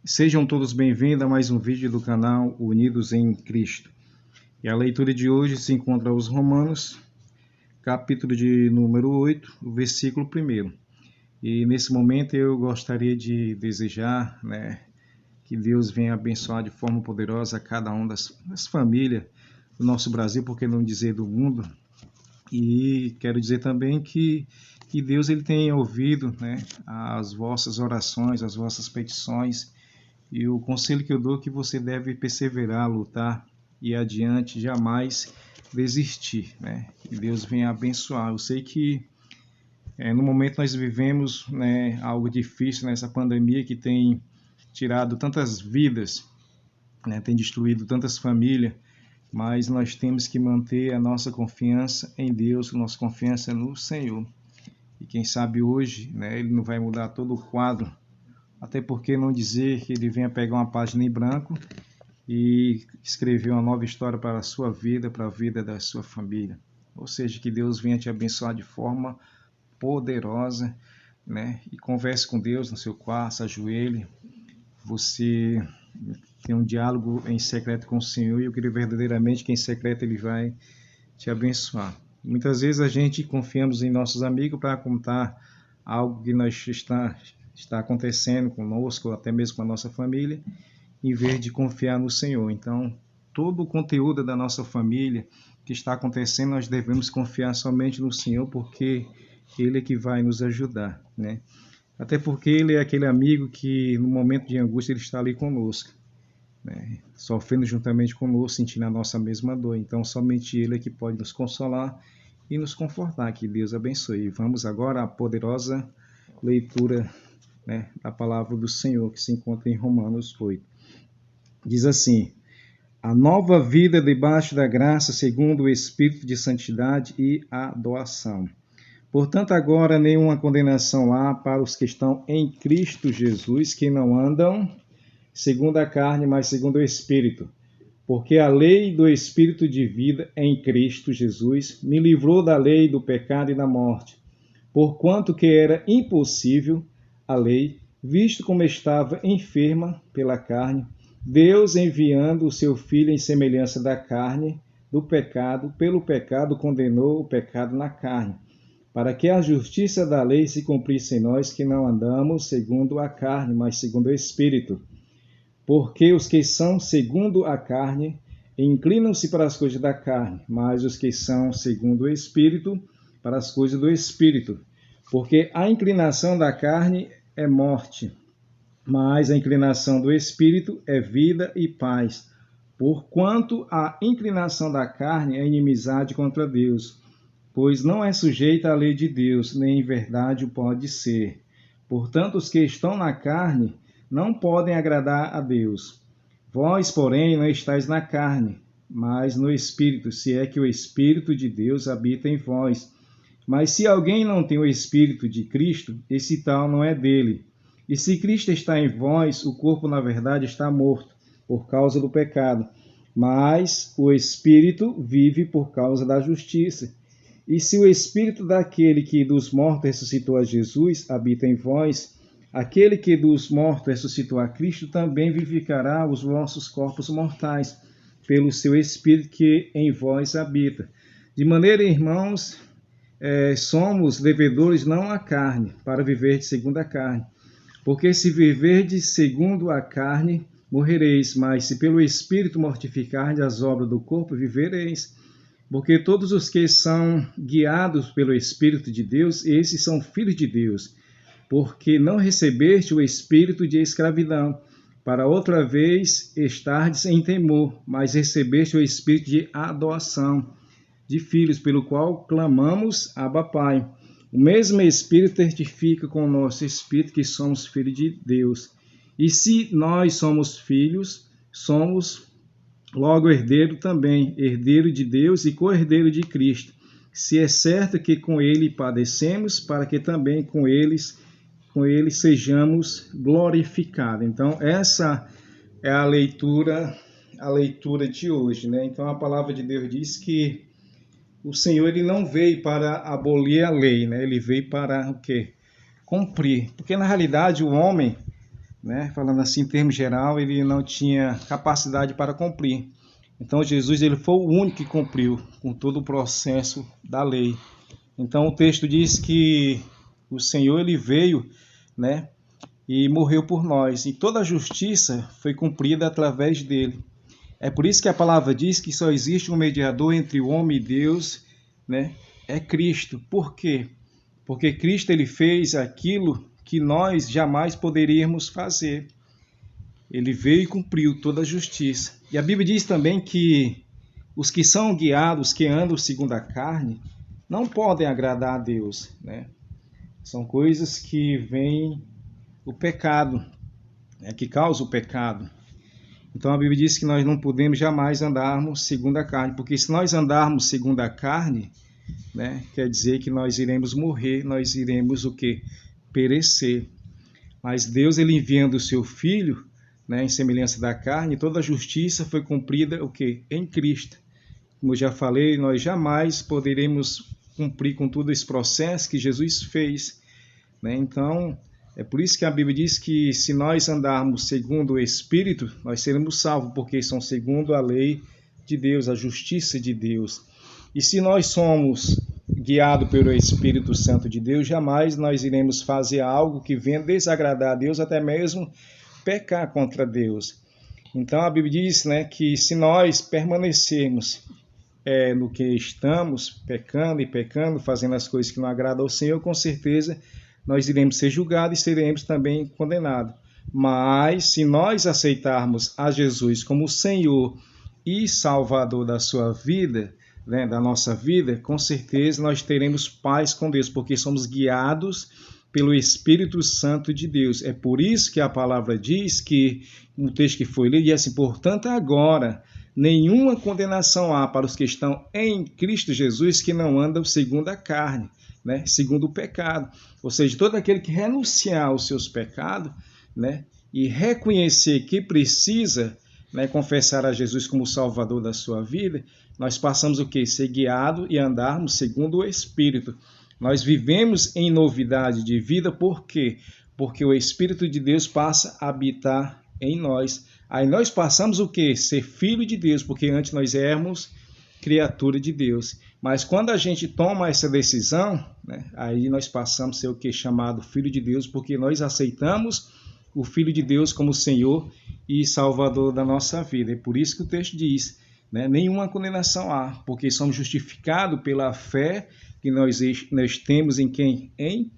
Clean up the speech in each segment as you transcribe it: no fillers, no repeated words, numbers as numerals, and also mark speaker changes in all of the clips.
Speaker 1: Sejam todos bem-vindos a mais um vídeo do canal Unidos em Cristo. E a leitura de hoje se encontra aos Romanos, capítulo de número 8, versículo 1. E nesse momento eu gostaria de desejar, que Deus venha abençoar de forma poderosa cada uma das famílias do nosso Brasil, por que não dizer do mundo. E quero dizer também que Deus ele tem ouvido, as vossas orações, as vossas petições. E o conselho que eu dou é que você deve perseverar, lutar e adiante, jamais desistir, Que Deus venha abençoar. Eu sei que no momento nós vivemos, algo difícil nessa pandemia que tem tirado tantas vidas, tem destruído tantas famílias, mas nós temos que manter a nossa confiança em Deus, a nossa confiança no Senhor. E quem sabe hoje, Ele não vai mudar todo o quadro. Até porque não dizer que ele venha pegar uma página em branco e escrever uma nova história para a sua vida, para a vida da sua família. Ou seja, que Deus venha te abençoar de forma poderosa, E converse com Deus no seu quarto, ajoelhe. Você tem um diálogo em secreto com o Senhor e eu creio verdadeiramente que em secreto Ele vai te abençoar. Muitas vezes a gente confiamos em nossos amigos para contar algo que está acontecendo conosco, ou até mesmo com a nossa família, em vez de confiar no Senhor. Então, todo o conteúdo da nossa família que está acontecendo, nós devemos confiar somente no Senhor, porque Ele é que vai nos ajudar, Até porque Ele é aquele amigo que, no momento de angústia, Ele está ali conosco, Sofrendo juntamente conosco, sentindo a nossa mesma dor. Então, somente Ele é que pode nos consolar e nos confortar. Que Deus abençoe. Vamos agora à poderosa leitura da palavra do Senhor, que se encontra em Romanos 8. Diz assim: a nova vida debaixo da graça segundo o Espírito de santidade e adoração. Portanto, agora nenhuma condenação há para os que estão em Cristo Jesus, que não andam segundo a carne, mas segundo o Espírito. Porque a lei do Espírito de vida em Cristo Jesus me livrou da lei do pecado e da morte, porquanto que era impossível a lei, visto como estava enferma pela carne, Deus enviando o seu Filho em semelhança da carne, do pecado, pelo pecado condenou o pecado na carne, para que a justiça da lei se cumprisse em nós que não andamos segundo a carne, mas segundo o Espírito. Porque os que são segundo a carne inclinam-se para as coisas da carne, mas os que são segundo o Espírito, para as coisas do Espírito. Porque a inclinação da carne é morte, mas a inclinação do Espírito é vida e paz. Porquanto a inclinação da carne é inimizade contra Deus, pois não é sujeita à lei de Deus, nem em verdade o pode ser. Portanto, os que estão na carne não podem agradar a Deus. Vós, porém, não estáis na carne, mas no Espírito, se é que o Espírito de Deus habita em vós. Mas se alguém não tem o Espírito de Cristo, esse tal não é dele. E se Cristo está em vós, o corpo, na verdade, está morto, por causa do pecado. Mas o Espírito vive por causa da justiça. E se o Espírito daquele que dos mortos ressuscitou a Jesus habita em vós, aquele que dos mortos ressuscitou a Cristo também vivificará os vossos corpos mortais, pelo seu Espírito que em vós habita. De maneira, irmãos, somos devedores não à carne, para viver segundo a carne. Porque se viverdes segundo a carne, morrereis, mas se pelo Espírito mortificardes as obras do corpo, vivereis. Porque todos os que são guiados pelo Espírito de Deus, esses são filhos de Deus. Porque não recebeste o espírito de escravidão, para outra vez estardes em temor, mas recebeste o espírito de adoção de filhos, pelo qual clamamos, Abba Pai. O mesmo Espírito testifica com o nosso espírito que somos filhos de Deus. E se nós somos filhos, somos logo herdeiro também, herdeiro de Deus e co-herdeiro de Cristo. Se é certo que com ele padecemos, para que também com ele sejamos glorificados. Então, essa é a leitura de hoje, Então, a palavra de Deus diz que o Senhor ele não veio para abolir a lei, Ele veio para o quê? Cumprir. Porque, na realidade, o homem, né? Falando assim em termos geral, ele não tinha capacidade para cumprir. Então Jesus ele foi o único que cumpriu com todo o processo da lei. Então o texto diz que o Senhor ele veio, né, e morreu por nós, e toda a justiça foi cumprida através dele. É por isso que a palavra diz que só existe um mediador entre o homem e Deus, né? É Cristo. Por quê? Porque Cristo ele fez aquilo que nós jamais poderíamos fazer. Ele veio e cumpriu toda a justiça. E a Bíblia diz também que os que são guiados, que andam segundo a carne, não podem agradar a Deus, né? São coisas que vêm o pecado, né? Que causa o pecado. Então a Bíblia diz que nós não podemos jamais andarmos segundo a carne, porque se nós andarmos segundo a carne, né, quer dizer que nós iremos morrer, nós iremos o quê? Perecer. Mas Deus, ele enviando o seu Filho, né, em semelhança da carne, toda a justiça foi cumprida o quê? Em Cristo. Como eu já falei, nós jamais poderemos cumprir com todo esse processo que Jesus fez, né? Então, é por isso que a Bíblia diz que se nós andarmos segundo o Espírito, nós seremos salvos, porque são segundo a lei de Deus, a justiça de Deus. E se nós somos guiados pelo Espírito Santo de Deus, jamais nós iremos fazer algo que venha desagradar a Deus, até mesmo pecar contra Deus. Então a Bíblia diz, né, que se nós permanecermos no que estamos, pecando, fazendo as coisas que não agradam ao Senhor, com certeza nós iremos ser julgados e seremos também condenados. Mas se nós aceitarmos a Jesus como Senhor e Salvador da sua vida, né, da nossa vida, com certeza nós teremos paz com Deus, porque somos guiados pelo Espírito Santo de Deus. É por isso que a palavra diz que, no texto que foi lido, diz assim, portanto agora nenhuma condenação há para os que estão em Cristo Jesus, que não andam segundo a carne, né, segundo o pecado. Ou seja, todo aquele que renunciar aos seus pecados, né, e reconhecer que precisa, né, confessar a Jesus como Salvador da sua vida, nós passamos o quê? Ser guiado e andarmos segundo o Espírito. Nós vivemos em novidade de vida, por quê? Porque o Espírito de Deus passa a habitar em nós. Aí nós passamos o quê? Ser filho de Deus, porque antes nós éramos criatura de Deus. Mas quando a gente toma essa decisão, né, aí nós passamos a ser o quê? Chamado filho de Deus, porque nós aceitamos o Filho de Deus como Senhor e Salvador da nossa vida. É por isso que o texto diz, né, nenhuma condenação há, porque somos justificados pela fé que nós temos em quem? Em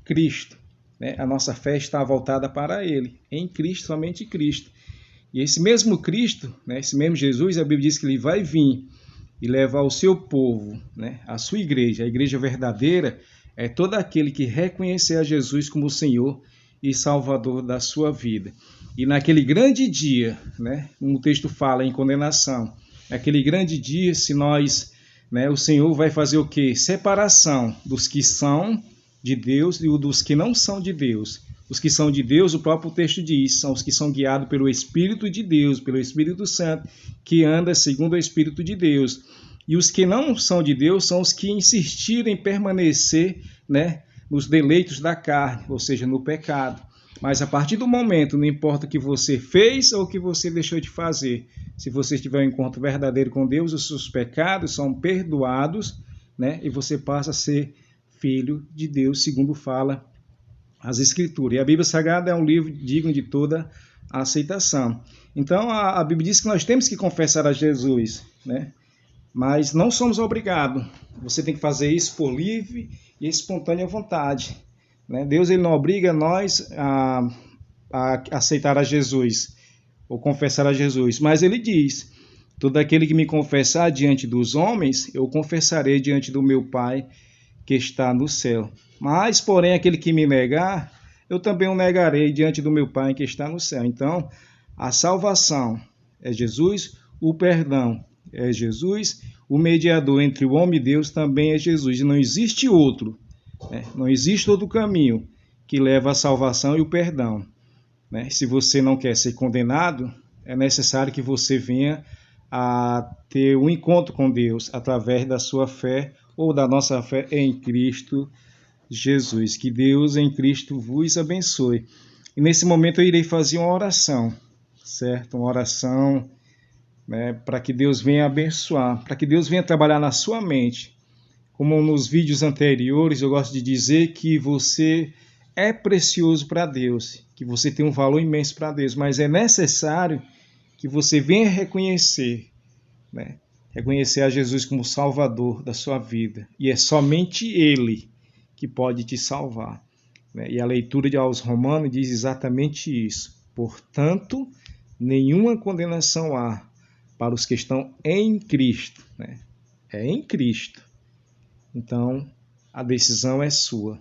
Speaker 1: Cristo. Né? A nossa fé está voltada para Ele, em Cristo, somente Cristo. E esse mesmo Cristo, né, esse mesmo Jesus, a Bíblia diz que Ele vai vir e levar o seu povo, né, a sua igreja. A igreja verdadeira é todo aquele que reconhecer a Jesus como Senhor e Salvador da sua vida. E naquele grande dia, né, como o texto fala em condenação, naquele grande dia, se nós, né, o Senhor vai fazer o quê? Separação dos que são de Deus e dos que não são de Deus. Os que são de Deus, o próprio texto diz, são os que são guiados pelo Espírito de Deus, pelo Espírito Santo, que anda segundo o Espírito de Deus. E os que não são de Deus são os que insistirem em permanecer, né, nos deleitos da carne, ou seja, no pecado. Mas a partir do momento, não importa o que você fez ou o que você deixou de fazer, se você tiver um encontro verdadeiro com Deus, os seus pecados são perdoados, né, e você passa a ser filho de Deus, segundo fala as Escrituras. E a Bíblia Sagrada é um livro digno de toda a aceitação. Então, a Bíblia diz que nós temos que confessar a Jesus, né? Mas não somos obrigados. Você tem que fazer isso por livre e espontânea vontade, né? Deus ele não obriga nós a aceitar a Jesus ou confessar a Jesus, mas ele diz, todo aquele que me confessar diante dos homens, eu confessarei diante do meu Pai que está no céu. Mas, porém, aquele que me negar, eu também o negarei diante do meu Pai que está no céu. Então, a salvação é Jesus, o perdão é Jesus, o mediador entre o homem e Deus também é Jesus. E não existe outro, né? Não existe outro caminho que leva à salvação e o perdão, né? Se você não quer ser condenado, é necessário que você venha a ter um encontro com Deus através da sua fé ou da nossa fé em Cristo Jesus. Que Deus em Cristo vos abençoe. E nesse momento eu irei fazer uma oração, certo? Uma oração, né, para que Deus venha abençoar, para que Deus venha trabalhar na sua mente. Como nos vídeos anteriores, eu gosto de dizer que você é precioso para Deus, que você tem um valor imenso para Deus, mas é necessário que você venha reconhecer, né? Reconhecer a Jesus como Salvador da sua vida. E é somente Ele que pode te salvar, né? E a leitura aos Romanos diz exatamente isso. Portanto, nenhuma condenação há para os que estão em Cristo, né? É em Cristo. Então, a decisão é sua.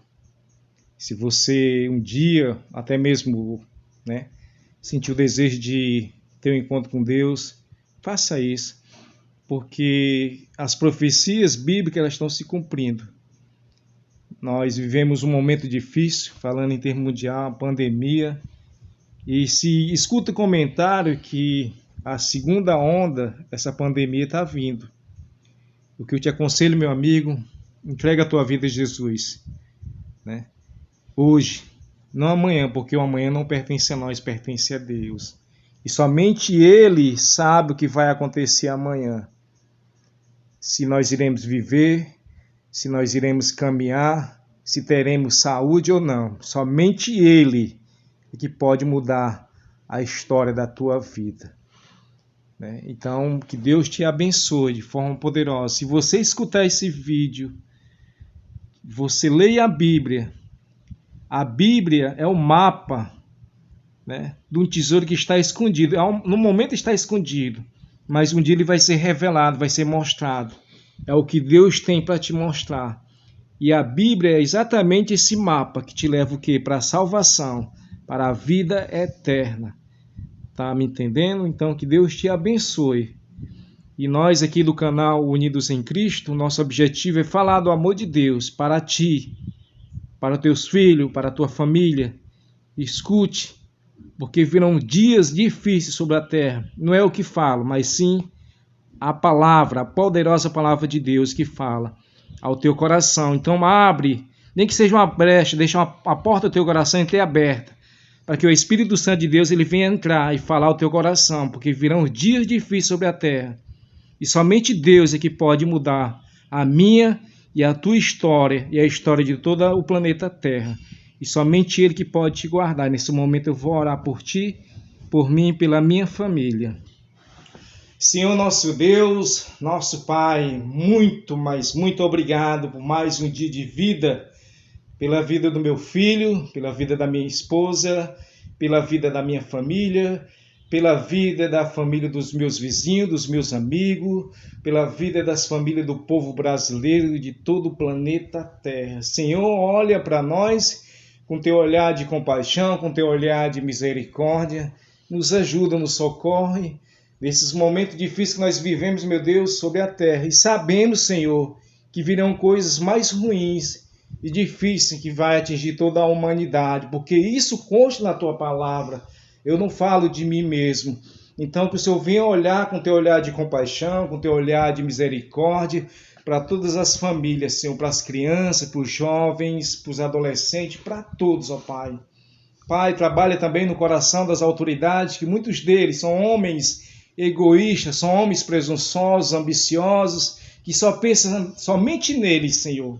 Speaker 1: Se você um dia, até mesmo, né, sentiu o desejo de ter um encontro com Deus, faça isso, porque as profecias bíblicas elas estão se cumprindo. Nós vivemos um momento difícil, falando em termos mundial, pandemia, e se escuta comentário que a segunda onda dessa pandemia está vindo. O que eu te aconselho, meu amigo, entrega a tua vida a Jesus, né? Hoje, não amanhã, porque o amanhã não pertence a nós, pertence a Deus. E somente Ele sabe o que vai acontecer amanhã. Se nós iremos viver, se nós iremos caminhar, se teremos saúde ou não. Somente Ele é que pode mudar a história da tua vida, né? Então, que Deus te abençoe de forma poderosa. Se você escutar esse vídeo, você leia a Bíblia. A Bíblia é o mapa, né, de um tesouro que está escondido. No momento está escondido, mas um dia ele vai ser revelado, vai ser mostrado. É o que Deus tem para te mostrar. E a Bíblia é exatamente esse mapa que te leva o quê? Para a salvação, para a vida eterna. Tá me entendendo? Então que Deus te abençoe. E nós aqui do canal Unidos em Cristo, nosso objetivo é falar do amor de Deus para ti, para teus filhos, para a tua família. Escute, porque virão dias difíceis sobre a terra. Não é o que falo, mas sim a palavra, a poderosa palavra de Deus que fala ao teu coração. Então abre, nem que seja uma brecha, deixa a porta do teu coração entreaberta, para que o Espírito Santo de Deus ele venha entrar e falar ao teu coração, porque virão dias difíceis sobre a terra. E somente Deus é que pode mudar a minha e a tua história e a história de todo o planeta Terra. E somente Ele que pode te guardar. Nesse momento eu vou orar por ti, por mim e pela minha família. Senhor nosso Deus, nosso Pai, muito, mas muito obrigado por mais um dia de vida, pela vida do meu filho, pela vida da minha esposa, pela vida da minha família, pela vida da família dos meus vizinhos, dos meus amigos, pela vida das famílias do povo brasileiro e de todo o planeta Terra. Senhor, olha para nós com teu olhar de compaixão, com teu olhar de misericórdia, nos ajuda, nos socorre nesses momentos difíceis que nós vivemos, meu Deus, sobre a terra. E sabemos, Senhor, que virão coisas mais ruins e difíceis que vai atingir toda a humanidade, porque isso consta na tua palavra. Eu não falo de mim mesmo. Então, que o Senhor venha olhar com teu olhar de compaixão, com teu olhar de misericórdia, para todas as famílias, Senhor, para as crianças, para os jovens, para os adolescentes, para todos, ó Pai. Pai, trabalha também no coração das autoridades, que muitos deles são homens egoístas, são homens presunçosos, ambiciosos, que só pensam somente neles, Senhor.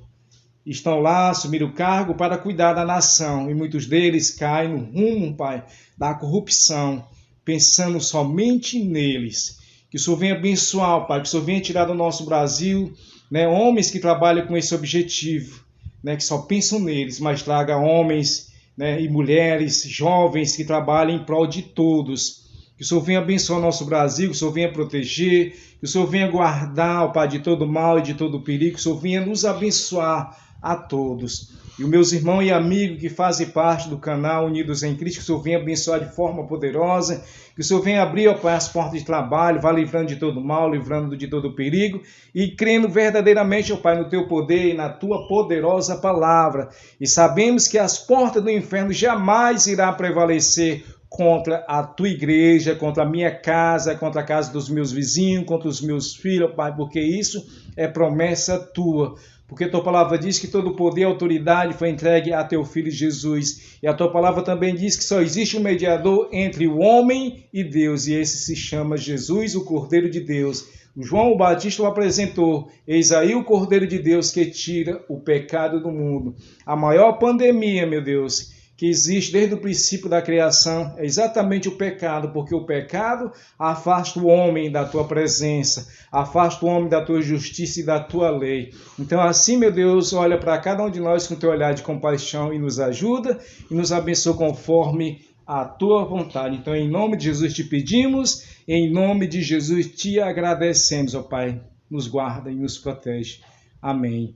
Speaker 1: Estão lá, assumiram o cargo para cuidar da nação, e muitos deles caem no rumo, Pai, da corrupção, pensando somente neles. Que o Senhor venha abençoar, Pai, que o Senhor venha tirar do nosso Brasil, né, homens que trabalham com esse objetivo, né, que só pensam neles, mas traga homens, né, e mulheres, jovens que trabalhem em prol de todos. Que o Senhor venha abençoar o nosso Brasil, que o Senhor venha proteger, que o Senhor venha guardar, Pai, de todo mal e de todo perigo, que o Senhor venha nos abençoar a todos. E os meus irmãos e amigos que fazem parte do canal Unidos em Cristo, que o Senhor venha abençoar de forma poderosa, que o Senhor venha abrir, ó Pai, as portas de trabalho, vá livrando de todo mal, livrando de todo perigo, e crendo verdadeiramente, ó Pai, no teu poder e na tua poderosa palavra. E sabemos que as portas do inferno jamais irá prevalecer contra a tua igreja, contra a minha casa, contra a casa dos meus vizinhos, contra os meus filhos, Pai, porque isso é promessa tua. porque a tua palavra diz que todo poder e autoridade foi entregue a teu Filho Jesus. E a tua palavra também diz que só existe um mediador entre o homem e Deus, e esse se chama Jesus, o Cordeiro de Deus. João Batista o apresentou. Eis aí o Cordeiro de Deus que tira o pecado do mundo. A maior pandemia, meu Deus, que existe desde o princípio da criação é exatamente o pecado, porque o pecado afasta o homem da tua presença, afasta o homem da tua justiça e da tua lei. Então assim, meu Deus, olha para cada um de nós com teu olhar de compaixão e nos ajuda e nos abençoa conforme a tua vontade. Então, em nome de Jesus te pedimos, em nome de Jesus te agradecemos, ó Pai. Nos guarda e nos protege. Amém.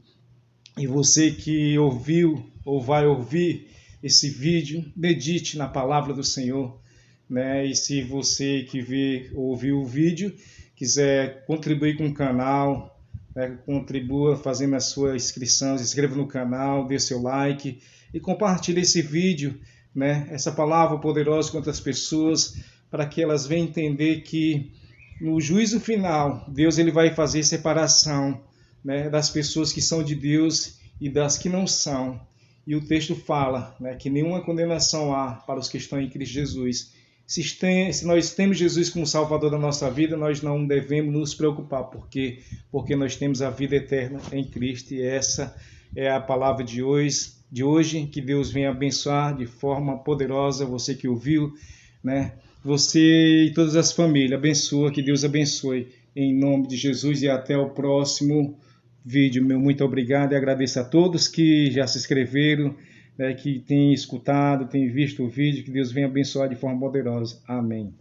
Speaker 1: E você que ouviu ou vai ouvir esse vídeo, medite na palavra do Senhor, né? E se você que ouviu o vídeo, quiser contribuir com o canal, né? Contribua fazendo a sua inscrição, se inscreva no canal, dê seu like e compartilhe esse vídeo, né? Essa palavra poderosa com outras pessoas, para que elas venham entender que no juízo final, Deus ele vai fazer separação, né, das pessoas que são de Deus e das que não são. E o texto fala, né, que nenhuma condenação há para os que estão em Cristo Jesus. Se nós temos Jesus como Salvador da nossa vida, nós não devemos nos preocupar, porque nós temos a vida eterna em Cristo. E essa é a palavra de hoje, que Deus venha abençoar de forma poderosa você que ouviu, né? Você e todas as famílias. Abençoa, que Deus abençoe. Em nome de Jesus, e até o próximo vídeo. Meu muito obrigado e agradeço a todos que já se inscreveram, né, que têm escutado, têm visto o vídeo. Que Deus venha abençoar de forma poderosa. Amém.